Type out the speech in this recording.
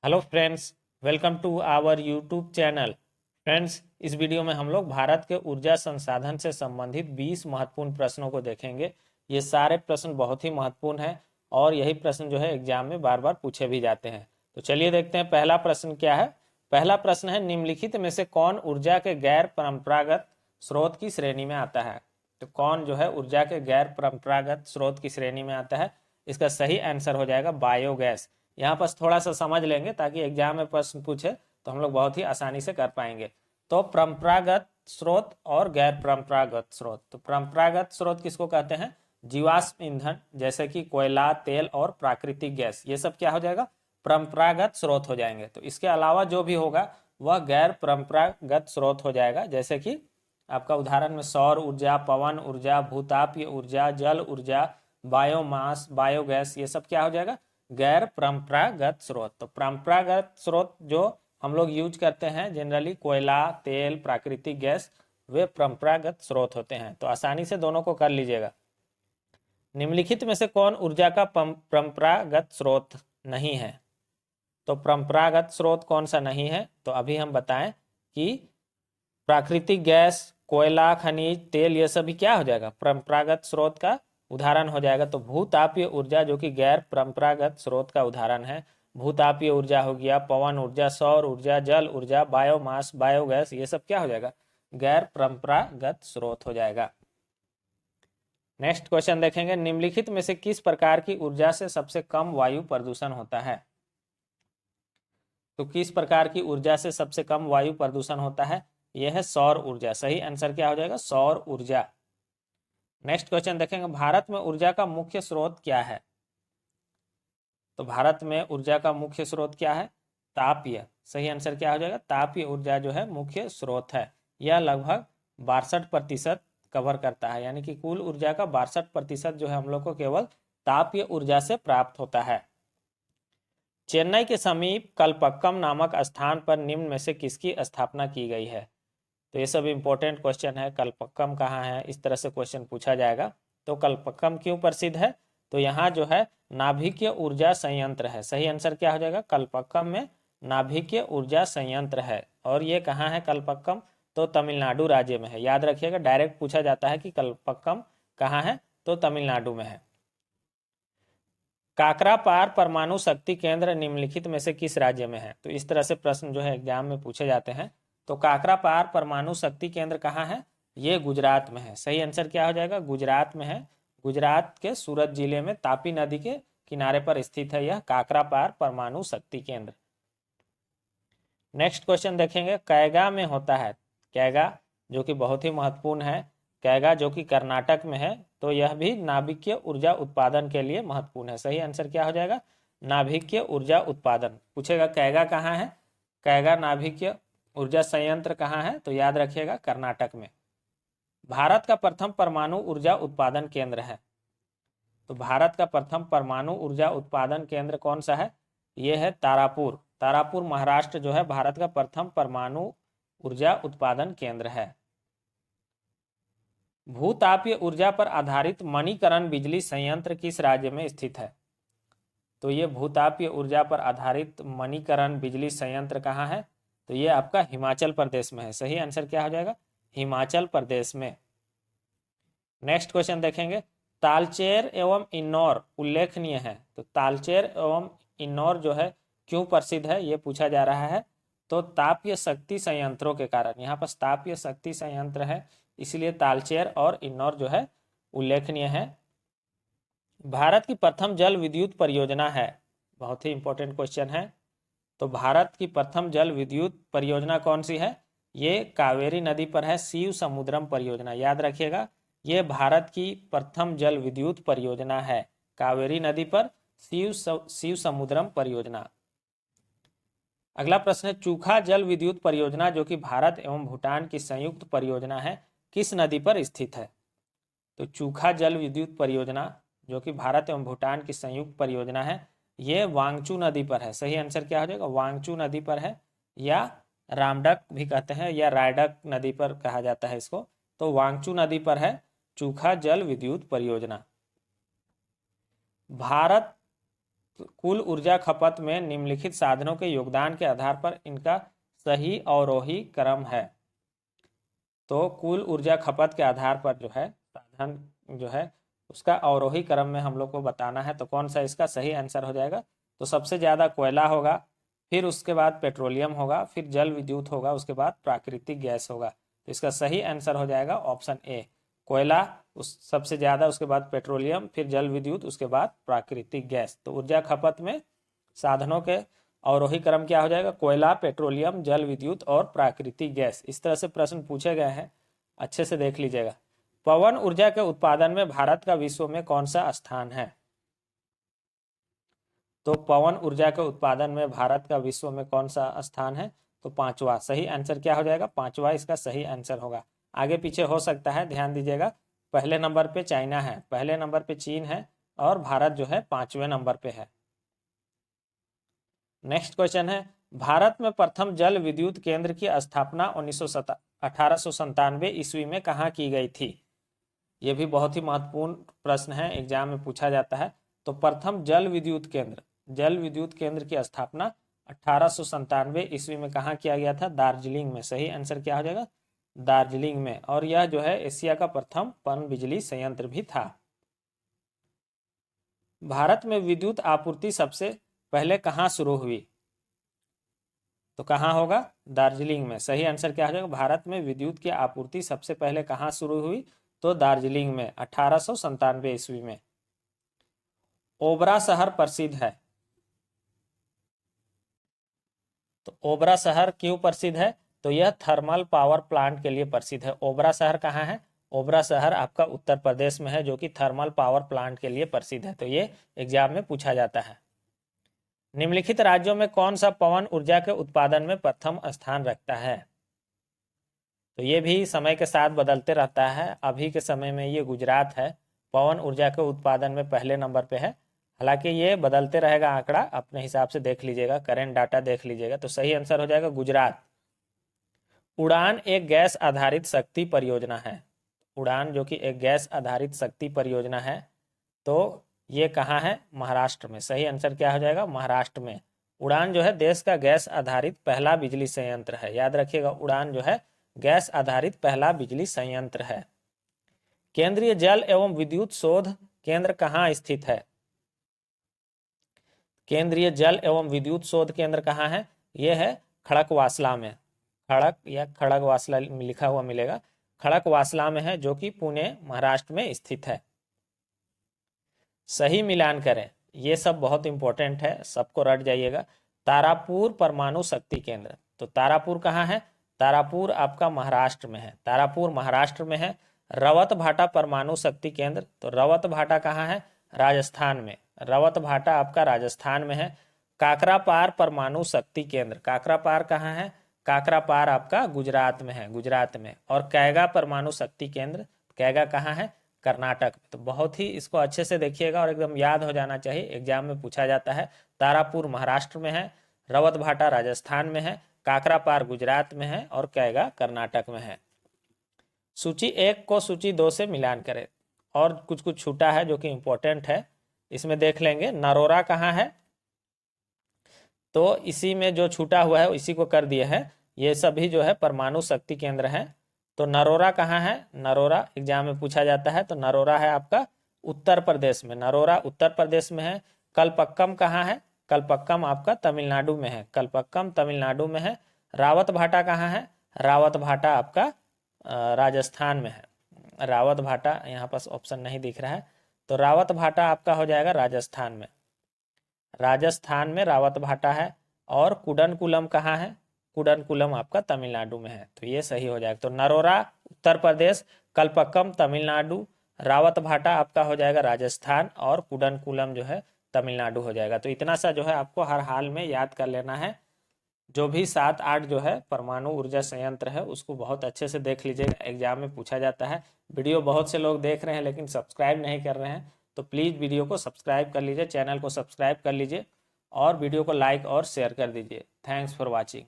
Hello friends, welcome to our YouTube channel. Friends, इस video में हम लोग भारत के ऊर्जा संसाधन से संबंधित 20 महत्वपूर्ण प्रश्नों को देखेंगे। ये सारे प्रश्न बहुत ही महत्वपूर्ण हैं और यही प्रश्न जो है एग्जाम में बार बार पूछे भी जाते हैं। तो चलिए देखते हैं पहला प्रश्न क्या है। पहला प्रश्न है, निम्नलिखित में से कौन ऊर्जा के गैर परंपरागत स्रोत की श्रेणी में आता है। तो कौन जो है ऊर्जा के गैर परंपरागत स्रोत की श्रेणी में आता है। इसका सही आंसर हो जाएगा बायोगैस। यहाँ पर थोड़ा सा समझ लेंगे ताकि एग्जाम में प्रश्न पूछे तो हम लोग बहुत ही आसानी से कर पाएंगे। तो परंपरागत स्रोत और गैर परंपरागत स्रोत। तो परंपरागत स्रोत किसको कहते हैं? जीवाश्म ईंधन जैसे कि कोयला, तेल और प्राकृतिक गैस, ये सब क्या हो जाएगा? परंपरागत स्रोत हो जाएंगे। तो इसके अलावा जो भी होगा वह गैर परंपरागत स्रोत हो जाएगा, जैसे कि आपका उदाहरण में सौर ऊर्जा, पवन ऊर्जा, भूतापीय ऊर्जा, जल ऊर्जा, बायोमास, बायोगैस, ये सब क्या हो जाएगा? गैर परंपरागत स्रोत। तो परंपरागत स्रोत जो हम लोग यूज करते हैं जनरली कोयला, तेल, प्राकृतिक गैस, वे परंपरागत स्रोत होते हैं। तो आसानी से दोनों को कर लीजिएगा। निम्नलिखित में से कौन ऊर्जा का परंपरागत स्रोत नहीं है? तो परंपरागत स्रोत कौन सा नहीं है? तो अभी हम बताएं कि प्राकृतिक गैस, कोयला, खनिज तेल, ये सभी क्या हो जाएगा? परंपरागत स्रोत का उदाहरण हो जाएगा। तो भूतापीय ऊर्जा जो कि गैर परंपरागत स्रोत का उदाहरण है। भूतापीय ऊर्जा हो गया, पवन ऊर्जा, सौर ऊर्जा, जल ऊर्जा, बायोमास, बायोगैस, ये सब क्या हो जाएगा? गैर परंपरागत स्रोत हो जाएगा। नेक्स्ट क्वेश्चन देखेंगे, निम्नलिखित में से किस प्रकार की ऊर्जा से सबसे कम वायु प्रदूषण होता है? तो किस प्रकार की ऊर्जा से सबसे कम वायु प्रदूषण होता है? यह है सौर ऊर्जा। सही आंसर क्या हो जाएगा? सौर ऊर्जा। नेक्स्ट क्वेश्चन देखेंगे, भारत में ऊर्जा का मुख्य स्रोत क्या है? तो भारत में ऊर्जा का मुख्य स्रोत क्या है? तापीय। सही आंसर क्या हो जाएगा? तापीय ऊर्जा जो है मुख्य स्रोत है। यह लगभग 62% कवर करता है, यानी कि कुल ऊर्जा का 62% जो है हम लोग को केवल तापीय ऊर्जा से प्राप्त होता है। चेन्नई के समीप कलपक्कम नामक स्थान पर निम्न में से किसकी स्थापना की गई है? तो ये सब इंपॉर्टेंट क्वेश्चन है। कलपक्कम कहाँ है, इस तरह से क्वेश्चन पूछा जाएगा। तो कलपक्कम क्यों प्रसिद्ध है? तो यहाँ जो है नाभिकीय ऊर्जा संयंत्र है। सही आंसर क्या हो जाएगा? कलपक्कम में नाभिकीय ऊर्जा संयंत्र है। और ये कहाँ है कलपक्कम? तो तमिलनाडु राज्य में है। याद रखिएगा, डायरेक्ट पूछा जाता है कि कलपक्कम कहाँ है, तो तमिलनाडु में है। काकरापार परमाणु शक्ति केंद्र निम्नलिखित में से किस राज्य में है? तो इस तरह से प्रश्न जो है एग्जाम में पूछे जाते हैं। तो काकरापार परमाणु शक्ति केंद्र कहाँ है? ये गुजरात में है। सही आंसर क्या हो जाएगा? गुजरात में है। गुजरात के सूरत जिले में तापी नदी के किनारे पर स्थित है यह काकरापार परमाणु शक्ति केंद्र। नेक्स्ट क्वेश्चन देखेंगे, कैगा में होता है। कैगा जो कि बहुत ही महत्वपूर्ण है, कैगा जो कि कर्नाटक में है, तो यह भी नाभिकीय ऊर्जा उत्पादन के लिए महत्वपूर्ण है। सही आंसर क्या हो जाएगा? नाभिकीय ऊर्जा उत्पादन। पूछेगा कैगा कहाँ है, कैगा नाभिकीय ऊर्जा संयंत्र कहाँ है, तो याद रखिएगा कर्नाटक में। भारत का प्रथम परमाणु ऊर्जा उत्पादन केंद्र है। तो भारत का प्रथम परमाणु ऊर्जा उत्पादन केंद्र कौन सा है? यह है तारापुर। तारापुर महाराष्ट्र जो है भारत का प्रथम परमाणु ऊर्जा उत्पादन केंद्र है। भूतापीय ऊर्जा पर आधारित मणिकरण बिजली संयंत्र किस राज्य में स्थित है? तो ये भूतापीय ऊर्जा पर आधारित मणिकरण बिजली संयंत्र कहाँ है? तो ये आपका हिमाचल प्रदेश में है। सही आंसर क्या हो जाएगा? हिमाचल प्रदेश में। नेक्स्ट क्वेश्चन देखेंगे, तालचेर एवं इन्नौर उल्लेखनीय है। तो तालचेर एवं इन्नौर जो है क्यों प्रसिद्ध है, ये पूछा जा रहा है। तो तापीय शक्ति संयंत्रों के कारण, यहाँ पर तापीय शक्ति संयंत्र है, इसलिए तालचेर और इन्नौर जो है उल्लेखनीय है। भारत की प्रथम जल विद्युत परियोजना है। बहुत ही इंपॉर्टेंट क्वेश्चन है। तो भारत की प्रथम जल विद्युत परियोजना कौन सी है? ये कावेरी नदी पर है, शिव समुद्रम परियोजना। याद रखिएगा, ये भारत की प्रथम जल विद्युत परियोजना है, कावेरी नदी पर शिव समुद्रम परियोजना। अगला प्रश्न है, चूखा जल विद्युत परियोजना जो कि भारत एवं भूटान की संयुक्त परियोजना है, किस नदी पर स्थित है? तो चूखा जल विद्युत परियोजना जो कि भारत एवं भूटान की संयुक्त परियोजना है, ये वांगचू नदी पर है। सही आंसर क्या हो जाएगा? वांगचू नदी पर है, या रामडक भी कहते हैं, या रायडक नदी पर कहा जाता है इसको। तो वांगचू नदी पर है चूखा जल विद्युत परियोजना। भारत कुल ऊर्जा खपत में निम्नलिखित साधनों के योगदान के आधार पर इनका सही अवरोही क्रम है। तो कुल ऊर्जा खपत के आधार पर जो है साधन जो है उसका अवरोही क्रम में हम लोग को बताना है। तो कौन सा इसका सही आंसर हो जाएगा? तो सबसे ज़्यादा कोयला होगा, फिर उसके बाद पेट्रोलियम होगा, फिर जल विद्युत होगा, उसके बाद प्राकृतिक गैस होगा। तो इसका सही आंसर हो जाएगा ऑप्शन ए, कोयला उस सबसे ज़्यादा, उसके बाद पेट्रोलियम, फिर जल विद्युत, उसके बाद प्राकृतिक गैस। तो ऊर्जा खपत में साधनों के अवरोही क्रम क्या हो जाएगा? कोयला, पेट्रोलियम, जल विद्युत और प्राकृतिक गैस। इस तरह से प्रश्न पूछे गए हैं, अच्छे से देख लीजिएगा। पवन ऊर्जा के उत्पादन में भारत का विश्व में कौन सा स्थान है? तो पवन ऊर्जा के उत्पादन में भारत का विश्व में कौन सा स्थान है? तो पांचवा। सही आंसर क्या हो जाएगा? पांचवा इसका सही आंसर होगा। आगे पीछे हो सकता है, ध्यान दीजिएगा। पहले नंबर पे चाइना है, पहले नंबर पे चीन है और भारत जो है 5वें नंबर पे है। नेक्स्ट क्वेश्चन है, भारत में प्रथम जल विद्युत केंद्र की स्थापना 1897 ईस्वी में कहाँ की गई थी? ये भी बहुत ही महत्वपूर्ण प्रश्न है, एग्जाम में पूछा जाता है। तो प्रथम जल विद्युत केंद्र की स्थापना 1897 ईस्वी में कहाँ किया गया था? दार्जिलिंग में। सही आंसर क्या हो जाएगा? दार्जिलिंग में। और यह जो है एशिया का प्रथम पन बिजली संयंत्र भी था। भारत में विद्युत आपूर्ति सबसे पहले कहाँ शुरू हुई? तो कहाँ होगा? दार्जिलिंग में। सही आंसर क्या हो जाएगा? भारत में विद्युत की आपूर्ति सबसे पहले कहाँ शुरू हुई? तो दार्जिलिंग में 1897 ईस्वी में। ओबरा शहर प्रसिद्ध है। तो ओबरा शहर क्यों प्रसिद्ध है? तो यह थर्मल पावर प्लांट के लिए प्रसिद्ध है। ओबरा शहर कहाँ है? ओबरा शहर आपका उत्तर प्रदेश में है, जो कि थर्मल पावर प्लांट के लिए प्रसिद्ध है। तो ये एग्जाम में पूछा जाता है। निम्नलिखित राज्यों में कौन सा पवन ऊर्जा के उत्पादन में प्रथम स्थान रखता है? तो ये भी समय के साथ बदलते रहता है। अभी के समय में ये गुजरात है, पवन ऊर्जा के उत्पादन में पहले नंबर पे है। हालांकि ये बदलते रहेगा आंकड़ा, अपने हिसाब से देख लीजिएगा, करेंट डाटा देख लीजिएगा। तो सही आंसर हो जाएगा गुजरात। उड़ान एक गैस आधारित शक्ति परियोजना है। उड़ान जो कि एक गैस आधारित शक्ति परियोजना है, तो ये कहाँ है? महाराष्ट्र में। सही आंसर क्या हो जाएगा? महाराष्ट्र में। उड़ान जो है देश का गैस आधारित पहला बिजली संयंत्र है। याद रखिएगा, उड़ान जो है गैस आधारित पहला बिजली संयंत्र है। केंद्रीय जल एवं विद्युत शोध केंद्र कहाँ स्थित है? केंद्रीय जल एवं विद्युत शोध केंद्र कहाँ है? यह है खड़कवासला में। खड़क या खड़गवासला लिखा हुआ मिलेगा, खड़कवासला में है, जो कि पुणे महाराष्ट्र में स्थित है। सही मिलान करें, ये सब बहुत इंपॉर्टेंट है, सबको रट जाइएगा। तारापुर परमाणु शक्ति केंद्र, तो तारापुर कहाँ है? तारापुर आपका महाराष्ट्र में है, तारापुर महाराष्ट्र में है। रवत भाटा परमाणु शक्ति केंद्र, तो रवत भाटा कहाँ है? राजस्थान में। रवत भाटा आपका राजस्थान में है। काकरापार परमाणु शक्ति केंद्र, काकरापार कहाँ है? काकरापार आपका गुजरात में है, गुजरात में। और कैगा परमाणु शक्ति केंद्र, कैगा कहाँ है? कर्नाटक में। तो बहुत ही इसको अच्छे से देखिएगा और एकदम याद हो जाना चाहिए, एग्जाम में पूछा जाता है। तारापुर महाराष्ट्र में है, रवत भाटा राजस्थान में है, काकरापार गुजरात में है और कैगा कर्नाटक में है। सूची 1 को सूची 2 से मिलान करें। और कुछ कुछ छूटा है जो कि इंपॉर्टेंट है, इसमें देख लेंगे। नरोरा कहाँ है? तो इसी में जो छूटा हुआ है इसी को कर दिए हैं। ये सभी जो है परमाणु शक्ति केंद्र हैं। तो नरोरा कहाँ है? नरोरा एग्जाम में पूछा जाता है। तो नरोरा है आपका उत्तर प्रदेश में, नरोरा उत्तर प्रदेश में है। कलपक्कम कहाँ है? कलपक्कम आपका तमिलनाडु में है, कलपक्कम तमिलनाडु में है। रावत भाटा कहाँ है? रावत भाटा आपका राजस्थान में है। रावत भाटा यहाँ पास ऑप्शन नहीं दिख रहा है, तो रावत भाटा आपका हो जाएगा राजस्थान में। राजस्थान में रावत भाटा है। और कुडनकुलम कहाँ है? कुडनकुलम आपका तमिलनाडु में है। तो ये सही हो जाएगा। तो नरोरा उत्तर प्रदेश, कलपक्कम तमिलनाडु, रावत भाटा आपका हो जाएगा राजस्थान और कुडनकुलम जो है तमिलनाडु हो जाएगा। तो इतना सा जो है आपको हर हाल में याद कर लेना है। जो भी 7-8 जो है परमाणु ऊर्जा संयंत्र है उसको बहुत अच्छे से देख लीजिएगा, एग्जाम में पूछा जाता है। वीडियो बहुत से लोग देख रहे हैं लेकिन सब्सक्राइब नहीं कर रहे हैं, तो प्लीज़ वीडियो को सब्सक्राइब कर लीजिए, चैनल को सब्सक्राइब कर लीजिए और वीडियो को लाइक और शेयर कर दीजिए। Thanks for watching.